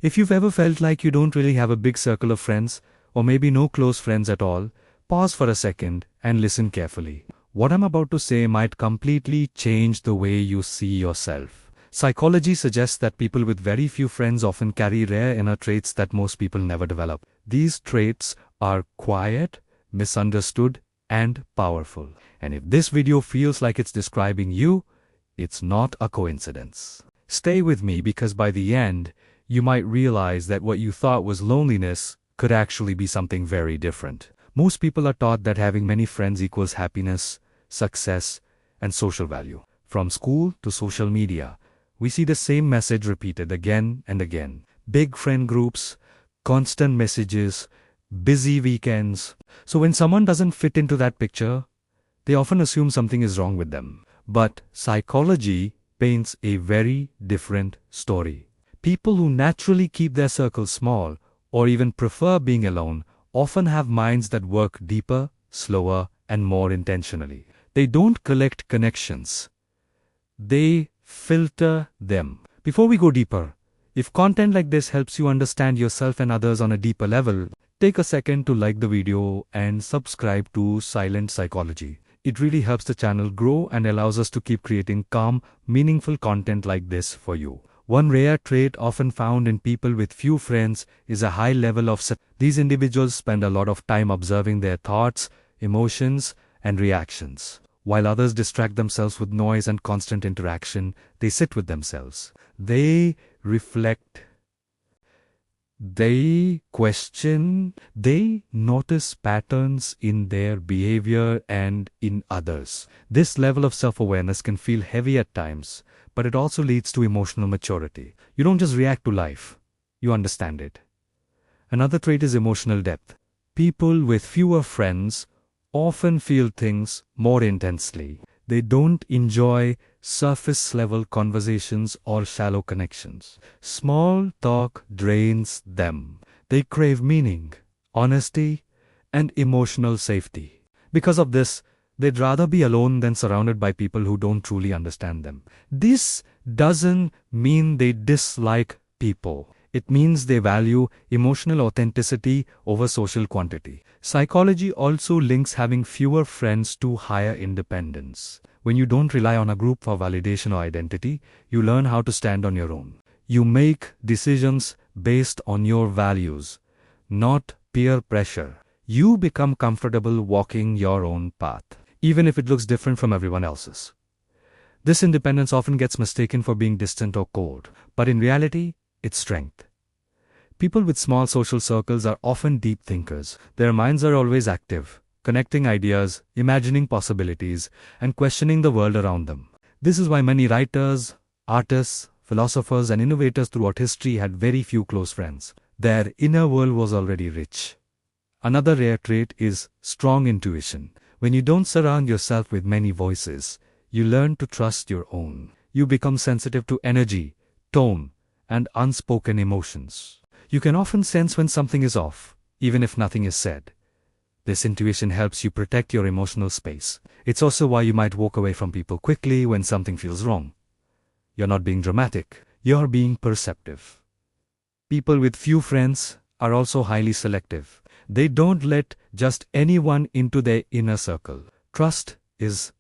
If you've ever felt like you don't really have a big circle of friends, or maybe no close friends at all, pause for a second and listen carefully. What I'm about to say might completely change the way you see yourself. Psychology suggests that people with very few friends often carry rare inner traits that most people never develop. These traits are quiet, misunderstood, and powerful. And if this video feels like it's describing you, it's not a coincidence. Stay with me because by the end, you might realize that what you thought was loneliness could actually be something very different. Most people are taught that having many friends equals happiness, success, and social value. From school to social media, we see the same message repeated again and again. Big friend groups, constant messages, busy weekends. So when someone doesn't fit into that picture, they often assume something is wrong with them. But psychology paints a very different story. People who naturally keep their circles small, or even prefer being alone, often have minds that work deeper, slower, and more intentionally. They don't collect connections. They filter them. Before we go deeper, if content like this helps you understand yourself and others on a deeper level, take a second to like the video and subscribe to Silent Psychology. It really helps the channel grow and allows us to keep creating calm, meaningful content like this for you. One rare trait often found in people with few friends is a high level of These individuals spend a lot of time observing their thoughts, emotions, and reactions. While others distract themselves with noise and constant interaction, they sit with themselves. They reflect. They question. They notice patterns in their behavior and in others. This level of self-awareness can feel heavy at times, but it also leads to emotional maturity. You don't just react to life, you understand it. Another trait is emotional depth. People with fewer friends often feel things more intensely. They don't enjoy surface-level conversations or shallow connections. Small talk drains them. They crave meaning, honesty, and emotional safety. Because of this, they'd rather be alone than surrounded by people who don't truly understand them. This doesn't mean they dislike people. It means they value emotional authenticity over social quantity. Psychology also links having fewer friends to higher independence. When you don't rely on a group for validation or identity, you learn how to stand on your own. You make decisions based on your values, not peer pressure. You become comfortable walking your own path, even if it looks different from everyone else's. This independence often gets mistaken for being distant or cold, but in reality, it's strength. People with small social circles are often deep thinkers. Their minds are always active, connecting ideas, imagining possibilities, and questioning the world around them. This is why many writers, artists, philosophers, and innovators throughout history had very few close friends. Their inner world was already rich. Another rare trait is strong intuition. When you don't surround yourself with many voices, you learn to trust your own. You become sensitive to energy, tone, and unspoken emotions. You can often sense when something is off, even if nothing is said. This intuition helps you protect your emotional space. It's also why you might walk away from people quickly when something feels wrong. You're not being dramatic, you're being perceptive. People with few friends are also highly selective. They don't let just anyone into their inner circle. Trust is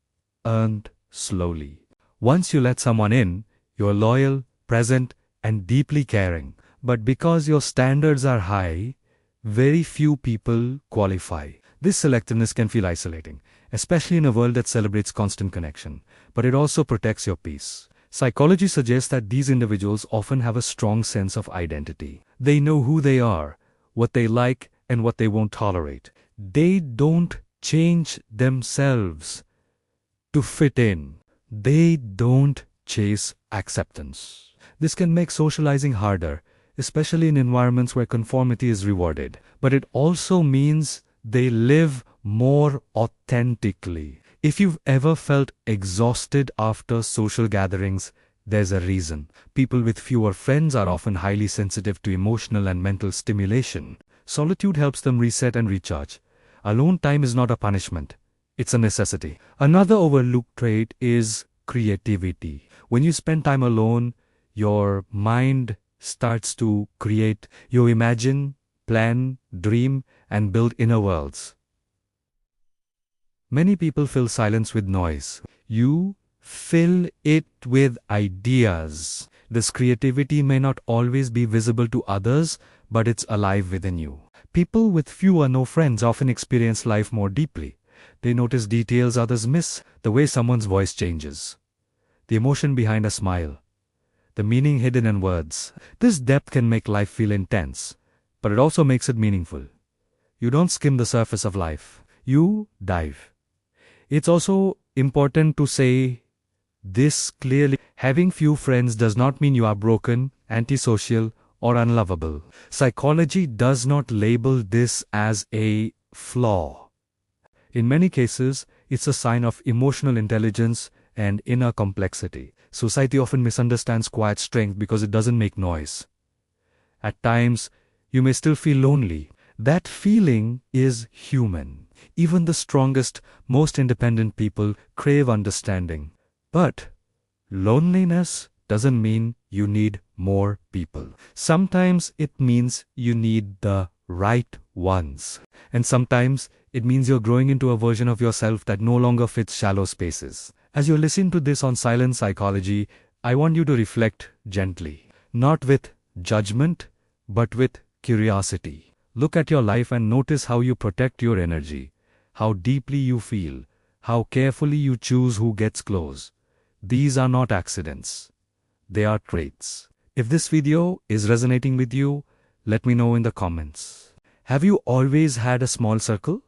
earned slowly. Once you let someone in, you're loyal, present, and deeply caring. But because your standards are high, very few people qualify. This selectiveness can feel isolating, especially in a world that celebrates constant connection. But it also protects your peace. Psychology suggests that these individuals often have a strong sense of identity. They know who they are, what they like, and what they won't tolerate. They don't change themselves to fit in. They don't chase acceptance. This can make socializing harder, especially in environments where conformity is rewarded. But it also means they live more authentically. If you've ever felt exhausted after social gatherings, there's a reason. People with fewer friends are often highly sensitive to emotional and mental stimulation. Solitude helps them reset and recharge. Alone time is not a punishment. It's a necessity. Another overlooked trait is creativity. When you spend time alone, your mind starts to create. You imagine, plan, dream, and build inner worlds. Many people fill silence with noise. You fill it with ideas. This creativity may not always be visible to others, but it's alive within you. People with few or no friends often experience life more deeply. They notice details others miss, the way someone's voice changes, the emotion behind a smile, the meaning hidden in words. This depth can make life feel intense, but it also makes it meaningful. You don't skim the surface of life, you dive. It's also important to say this clearly. Having few friends does not mean you are broken, antisocial, or unlovable. Psychology does not label this as a flaw. In many cases, it's a sign of emotional intelligence and inner complexity. Society often misunderstands quiet strength because it doesn't make noise. At times, you may still feel lonely. That feeling is human. Even the strongest, most independent people crave understanding. But loneliness doesn't mean you need more people. Sometimes it means you need the right ones. And sometimes it means you're growing into a version of yourself that no longer fits shallow spaces. As you listen to this on Silent Psychology, I want you to reflect gently. Not with judgment, but with curiosity. Look at your life and notice how you protect your energy, how deeply you feel, how carefully you choose who gets close. These are not accidents. They are traits. If this video is resonating with you, let me know in the comments. Have you always had a small circle?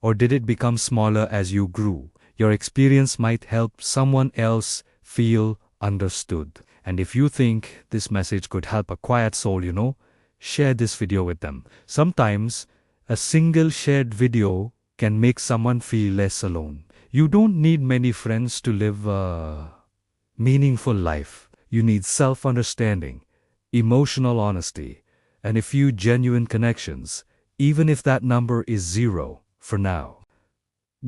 Or did it become smaller as you grew? Your experience might help someone else feel understood. And if you think this message could help a quiet soul, share this video with them. Sometimes a single shared video can make someone feel less alone. You don't need many friends to live a meaningful life. You need self-understanding, emotional honesty, and a few genuine connections, even if that number is 0 for now.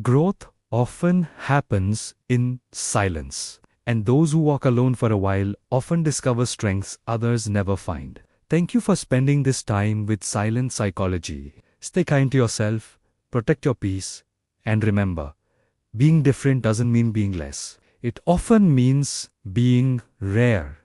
Growth often happens in silence, and those who walk alone for a while often discover strengths others never find. Thank you for spending this time with Silent Psychology. Stay kind to yourself, protect your peace, and remember, being different doesn't mean being less. It often means being rare.